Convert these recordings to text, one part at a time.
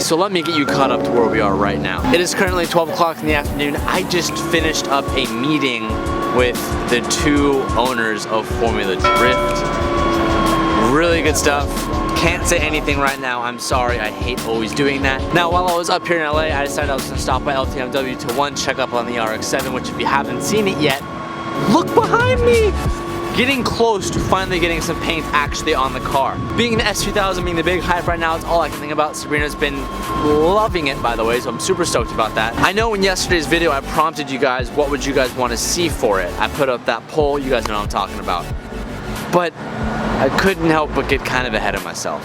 so let me get you caught up to where we are right now. It is currently 12 o'clock in the afternoon. I just finished up a meeting with the two owners of Formula Drift. Really good stuff. Can't say anything right now, I'm sorry, I hate always doing that. Now, while I was up here in LA, I decided I was gonna stop by LTMW to one, check up on the RX-7, which if you haven't seen it yet, look behind me! Getting close to finally getting some paint actually on the car. Being the S2000 being the big hype right now, it's all I can think about. Sabrina's been loving it, by the way, so I'm super stoked about that. I know in yesterday's video I prompted you guys what would you guys want to see for it. I put up that poll, you guys know what I'm talking about. But I couldn't help but get kind of ahead of myself.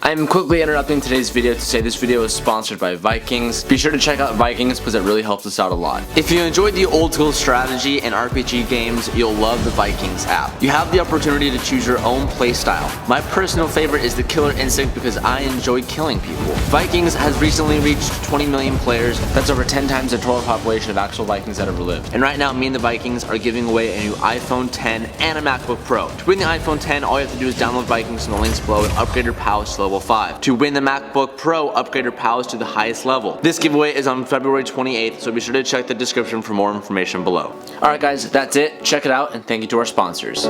I'm quickly interrupting today's video to say this video is sponsored by Vikings. Be sure to check out Vikings because it really helps us out a lot. If you enjoyed the old school strategy and RPG games, you'll love the Vikings app. You have the opportunity to choose your own playstyle. My personal favorite is the Killer Instinct because I enjoy killing people. Vikings has recently reached 20 million players. That's over 10 times the total population of actual Vikings that ever lived. And right now, me and the Vikings are giving away a new iPhone 10 and a MacBook Pro. To win the iPhone 10, all you have to do is download Vikings from the links below and upgrade your powers to level 5. To win the MacBook Pro, upgrade your powers to the highest level. This giveaway is on February 28th, so be sure to check the description for more information below. Alright guys, that's it. Check it out, and thank you to our sponsors.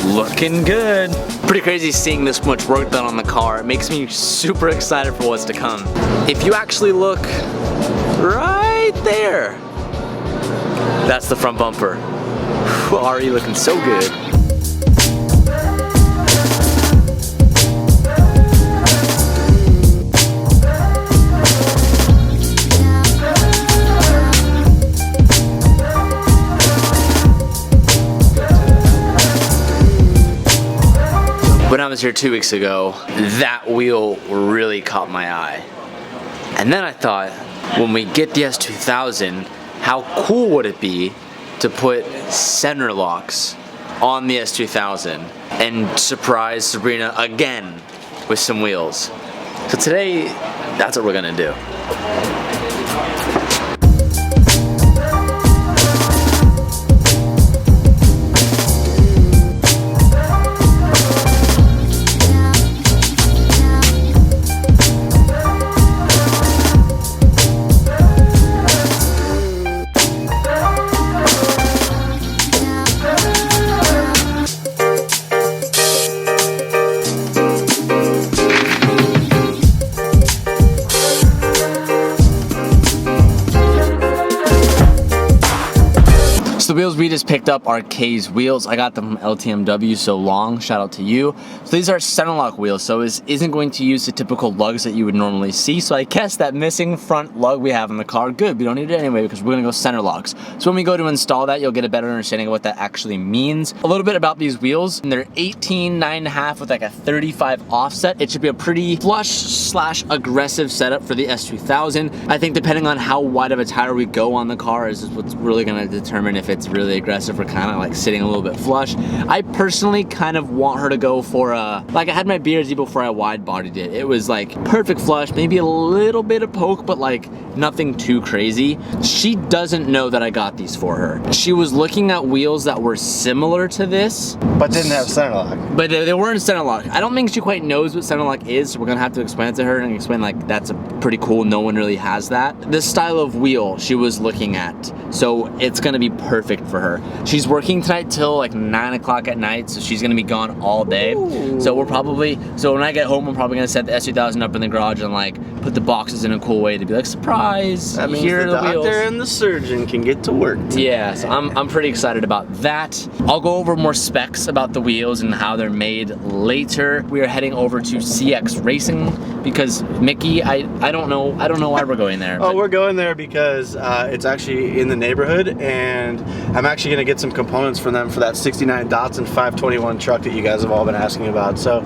Looking good. Pretty crazy seeing this much work done on the car. It makes me super excited for what's to come. If you actually look right there, that's the front bumper. Already looking so good. When I was here 2 weeks ago, that wheel really caught my eye. And then I thought, when we get the S2000, how cool would it be to put center locks on the S2000 and surprise Sabrina again with some wheels. So today, that's what we're gonna do. The wheels we just picked up are Kay's wheels. I got them from LTMW, so long, shout out to you. So these are center lock wheels, so it isn't going to use the typical lugs that you would normally see. So I guess that missing front lug we have in the car, good, we don't need it anyway because we're gonna go center locks. So when we go to install that, you'll get a better understanding of what that actually means. A little bit about these wheels, they're 18 9.5 with like a 35 offset. It should be a pretty flush / aggressive setup for the S2000. I think depending on how wide of a tire we go on the car is what's really gonna determine if it's really aggressive or kind of like sitting a little bit flush. I personally kind of want her to go for a, like I had my BRZ before I wide bodied it. It was like perfect flush, maybe a little bit of poke, but like nothing too crazy. She doesn't know that I got these for her. She was looking at wheels that were similar to this. But didn't have center lock. But they weren't center lock. I don't think she quite knows what center lock is, so we're gonna have to explain it to her and explain like that's a pretty cool, no one really has that. This style of wheel she was looking at, so it's gonna be perfect for her. She's working tonight till like 9 o'clock at night, so she's gonna be gone all day. Ooh. So we're probably, so when I get home, I'm probably gonna set the S2000 up in the garage and like put the boxes in a cool way to be like, surprise, that means here are the doctor wheels. And the surgeon can get to work today. Yeah, so I'm pretty excited about that. I'll go over more specs about the wheels and how they're made later. We are heading over to CX Racing because Mickey, I don't know why we're going there. Oh, we're going there because it's actually in the neighborhood, and I'm actually gonna get some components from them for that 69 Datsun 521 truck that you guys have all been asking about. So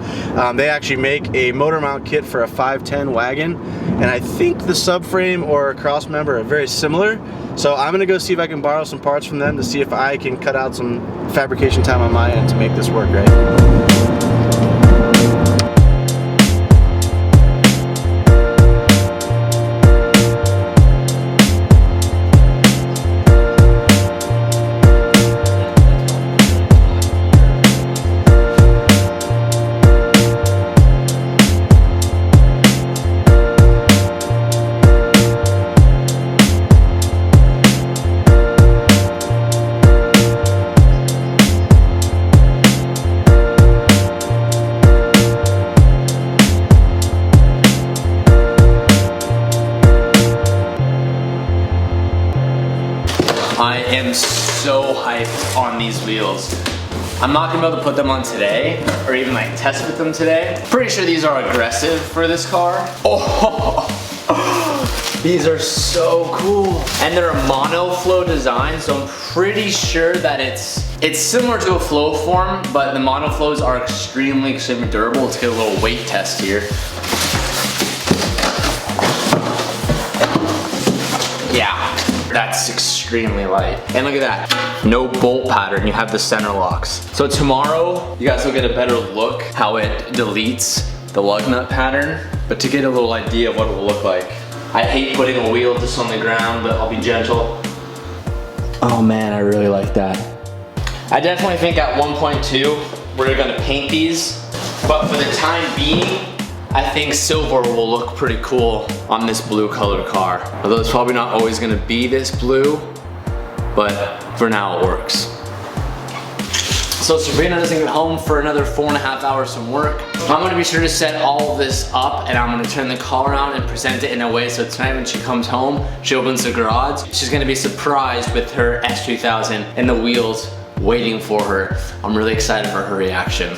they actually make a motor mount kit for a 510 wagon, and I think the subframe or cross member are very similar. So I'm gonna go see if I can borrow some parts from them to see if I can cut out some fabrication time on my end to make this work right. I am so hyped on these wheels. I'm not gonna be able to put them on today or even like test with them today. Pretty sure these are aggressive for this car. Oh, these are so cool. And they're a monoflow design, so I'm pretty sure that it's similar to a flow form, but the monoflows are extremely durable. Let's get a little weight test here. Yeah, that's extremely light. And look at that, no bolt pattern, you have the center locks. So tomorrow, you guys will get a better look how it deletes the lug nut pattern, but to get a little idea of what it will look like. I hate putting a wheel just on the ground, but I'll be gentle. Oh man, I really like that. I definitely think at 1.2, we're gonna paint these, but for the time being, I think silver will look pretty cool on this blue colored car. Although it's probably not always gonna be this blue, but for now it works. So Sabrina doesn't get home for another 4.5 hours from work. I'm gonna be sure to set all of this up and I'm gonna turn the car around and present it in a way so tonight when she comes home, she opens the garage, she's gonna be surprised with her S2000 and the wheels waiting for her. I'm really excited for her reaction.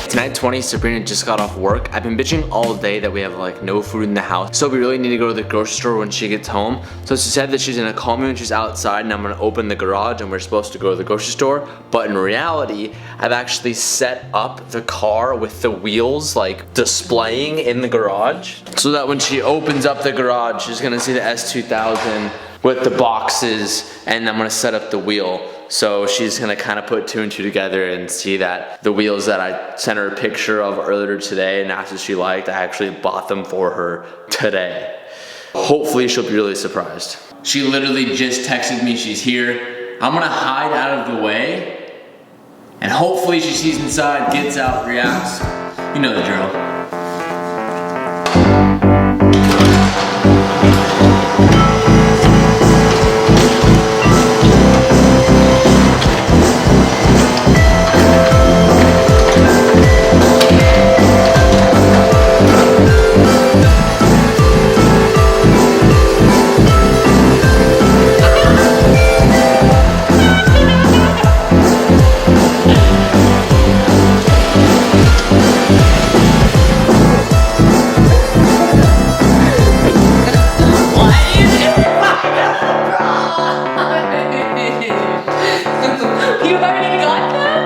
Tonight 20, Sabrina just got off work. I've been bitching all day that we have like no food in the house, so we really need to go to the grocery store when she gets home. So she said that she's gonna call me when she's outside and I'm gonna open the garage and we're supposed to go to the grocery store. But in reality, I've actually set up the car with the wheels like displaying in the garage, so that when she opens up the garage, she's gonna see the S2000 with the boxes and I'm gonna set up the wheel. So she's gonna kind of put 2 and 2 together and see that the wheels that I sent her a picture of earlier today and asked if she liked, I actually bought them for her today. Hopefully she'll be really surprised. She literally just texted me she's here. I'm gonna hide out of the way and hopefully she sees inside, gets out, reacts. You know the drill.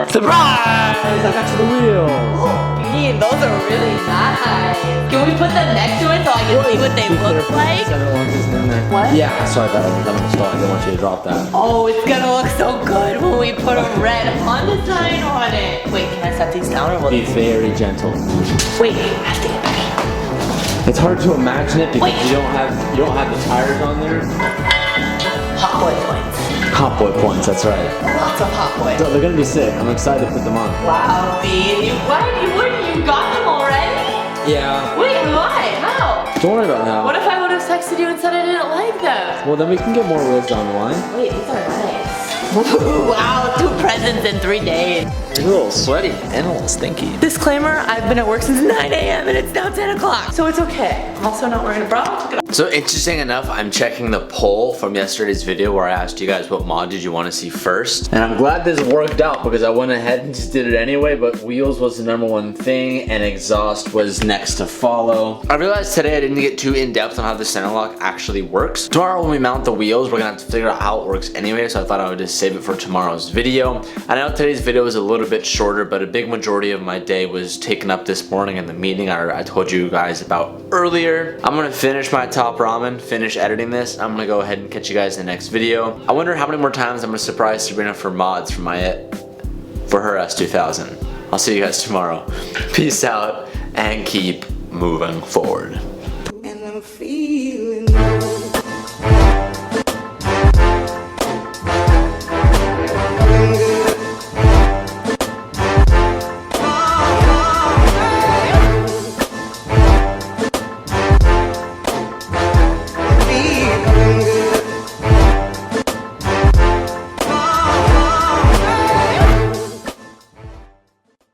Surprise! I got you the wheel. Bean, those are really nice. Can we put them next to it so I can see what they look like? What? Yeah, sorry about that. I didn't want you to drop that. Oh, it's gonna look so good when we put a red Honda sign on it. Wait, can I set these down or will Be very gentle. Wait, I have to get back. It's hard to imagine it because you don't have the tires on there. Hot boy points. Hot boy points, that's right. Lots of hot boys. So they're gonna be sick. I'm excited to put them on. Wow, Bean, you got them already? Yeah. Wait, why? How? Don't worry about that. What if I would have texted you and said I didn't like them? Well, then we can get more wheels down the line. Wait, these are nice. Wow, 2 presents in 3 days. You're a little sweaty and a little stinky. Disclaimer, I've been at work since 9 a.m. and it's now 10 o'clock. So it's okay. I'm also not wearing a bra. So interesting enough, I'm checking the poll from yesterday's video where I asked you guys what mod did you want to see first. And I'm glad this worked out because I went ahead and just did it anyway, but wheels was the #1 thing and exhaust was next to follow. I realized today I didn't get too in-depth on how the center lock actually works. Tomorrow when we mount the wheels, we're gonna have to figure out how it works anyway, so I thought I would just save it for tomorrow's video. I know today's video was a little bit shorter, but a big majority of my day was taken up this morning in the meeting I told you guys about earlier. I'm gonna finish my top ramen, finish editing this. I'm gonna go ahead and catch you guys in the next video. I wonder how many more times I'm gonna surprise Sabrina for mods for her S2000. I'll see you guys tomorrow. Peace out and keep moving forward.